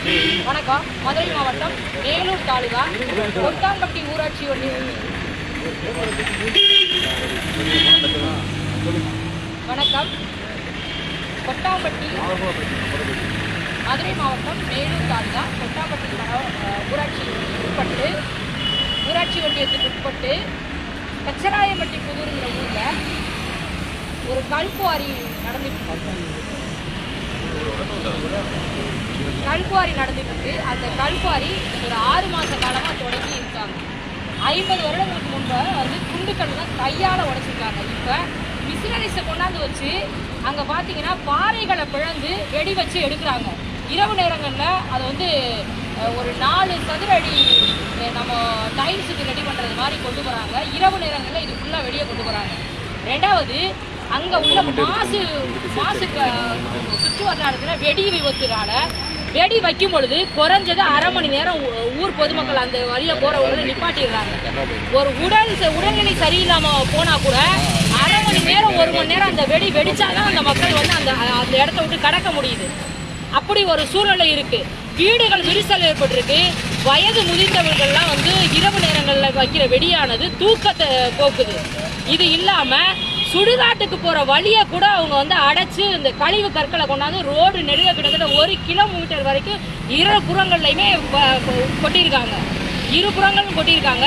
வணக்கம். மதுரை மாவட்டம் மேலூர் தாலுகா கொட்டாம்பட்டி ஊராட்சி ஒன்றியம். வணக்கம். கொட்டாம்பட்டி மதுரை மாவட்டம் மேலூர் தாலுகா கொட்டாம்பட்டி ஊராட்சி ஒன்றியத்துக்கு உட்பட்டு கச்சராயம்பட்டி புதூருங்கிற ஊரில் ஒரு கல்குவாரி நடந்துட்டு இருக்கு. அந்த கல்குவாரி ஒரு 6 மாத காலமாக தொடங்கி இருக்காங்க. 50 வருடங்களுக்கு முன்பு வந்து குண்டுக்கல் தான் கையால் உடைச்சிருக்காங்க. இப்போ மிஷினரிஸை கொண்டாந்து வச்சு அங்கே பார்த்தீங்கன்னா பாறைகளை பிளந்து வெடி வச்சு எடுக்கிறாங்க. இரவு நேரங்களில் அதை வந்து ஒரு 4 சதுர அடி நம்ம டைல்ஸுக்கு ரெடி பண்ணுறது மாதிரி கொண்டு போகிறாங்க. இரவு நேரங்களில் இது ஃபுல்லாக வெளியே கொண்டு போகிறாங்க. ரெண்டாவது, அங்கே உள்ள மாசுக்கு சுற்று வட்டாரத்தில் வெடி விபத்துனால வெடி வைக்கும் பொழுது குறைஞ்சது அரை மணி நேரம் ஊர் பொதுமக்கள் அந்த வழியில் போகிறவங்களை நிப்பாட்டிடுறாங்க. ஒரு உடல்நிலை சரியில்லாமல் போனால் கூட அரை மணி நேரம் 1 மணி நேரம் அந்த வெடி வெடிச்சாதான் அந்த மக்கள் வந்து அந்த இடத்த விட்டு கடக்க முடியுது. அப்படி ஒரு சூழ்நிலை இருக்குது. வீடுகள் விரிசல் ஏற்பட்டிருக்கு. வயது முதிர்ந்தவர்கள்லாம் வந்து இரவு நேரங்களில் வைக்கிற வெடியானது தூக்கத்தை போக்குது. இது இல்லாமல் சுடுகாட்டுக்கு போகிற வழியை கூட அவங்க வந்து அடைச்சி இந்த கழிவு கற்களை கொண்டாந்து ரோடு நெடுக கிட்டத்தட்ட 1 கிலோமீட்டர் வரைக்கும் இருபுறங்கள்லையுமே கொட்டியிருக்காங்க. இருபுறங்களும் கொட்டியிருக்காங்க.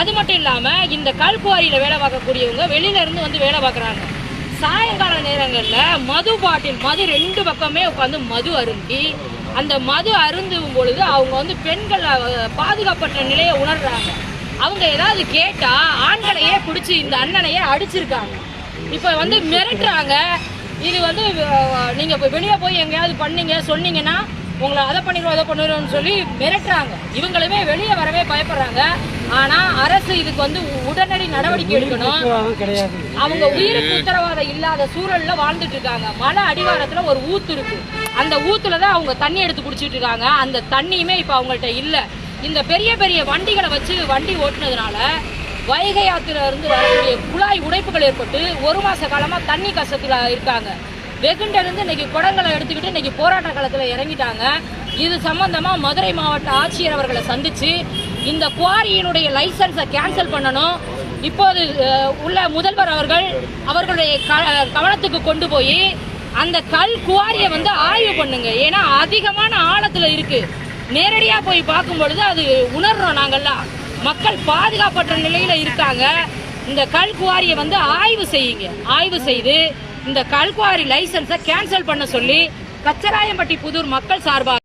அது மட்டும் இல்லாமல் இந்த கல்குவாரியில் வேலை பார்க்கக்கூடியவங்க வெளியிலேருந்து வந்து வேலை பார்க்குறாங்க. சாயங்கால நேரங்களில் மது 2 பக்கமே உட்காந்து மது அருந்தி அந்த மது அருந்தும் பொழுது அவங்க வந்து பெண்கள் பாதுகாப்பற்ற நிலையை உணர்றாங்க. அவங்க ஏதாவது கேட்டால் ஆண்களையே பிடிச்சி இந்த அண்ணனையே அடிச்சிருக்காங்க. இப்போ வந்து மிரட்டுறாங்க. இது வந்து நீங்கள் இப்போ வெளியே போய் எங்கேயாவது பண்ணீங்க சொன்னீங்கன்னா உங்களை அதை பண்ணிடுவோம்னு சொல்லி மிரட்டுறாங்க. இவங்களுமே வெளியே வரவே பயப்படுறாங்க. ஆனால் அரசு இதுக்கு வந்து உடனடி நடவடிக்கை எடுக்கணும். அவங்க உயிருக்கு உத்தரவாதம் இல்லாத சூழலில் வாழ்ந்துட்டு இருக்காங்க. மலை அடிவாரத்தில் ஒரு ஊத்து இருக்கு. அந்த ஊத்துல தான் அவங்க தண்ணி எடுத்து குடிச்சிட்டு இருக்காங்க. அந்த தண்ணியுமே இப்போ அவங்கள்ட்ட இல்லை. இந்த பெரிய பெரிய வண்டிகளை வச்சு வண்டி ஓட்டுனதுனால வைகை ஆற்றுல இருந்து வரக்கூடிய குழாய் உடைப்புகள் ஏற்பட்டு 1 மாத காலமாக தண்ணி கஷ்டத்தில் இருக்காங்க. வெகுண்டிருந்து இன்னைக்கு குடங்களை எடுத்துக்கிட்டு இன்னைக்கு போராட்ட காலத்தில் இறங்கிட்டாங்க. இது சம்பந்தமாக மதுரை மாவட்ட ஆட்சியர் அவர்களை சந்தித்து இந்த குவாரியினுடைய லைசன்ஸை கேன்சல் பண்ணணும். இப்போது உள்ள முதல்வர் அவர்களுடைய கவனத்துக்கு கொண்டு போய் அந்த கல் குவாரியை வந்து ஆய்வு பண்ணுங்க. ஏன்னா அதிகமான ஆழத்தில் இருக்கு. நேரடியாக போய் பார்க்கும் பொழுது அது உணர்றோம். நாங்கள்லாம் மக்கள் பாதுகாப்பற்ற நிலையில் இருக்காங்க. இந்த கல் குவாரியை வந்து ஆய்வு செய்யுங்க. ஆய்வு செய்து இந்த கல்குவாரி லைசன்ஸை கேன்சல் பண்ண சொல்லி கச்சராயம்பட்டி புதூர் மக்கள் சார்பாக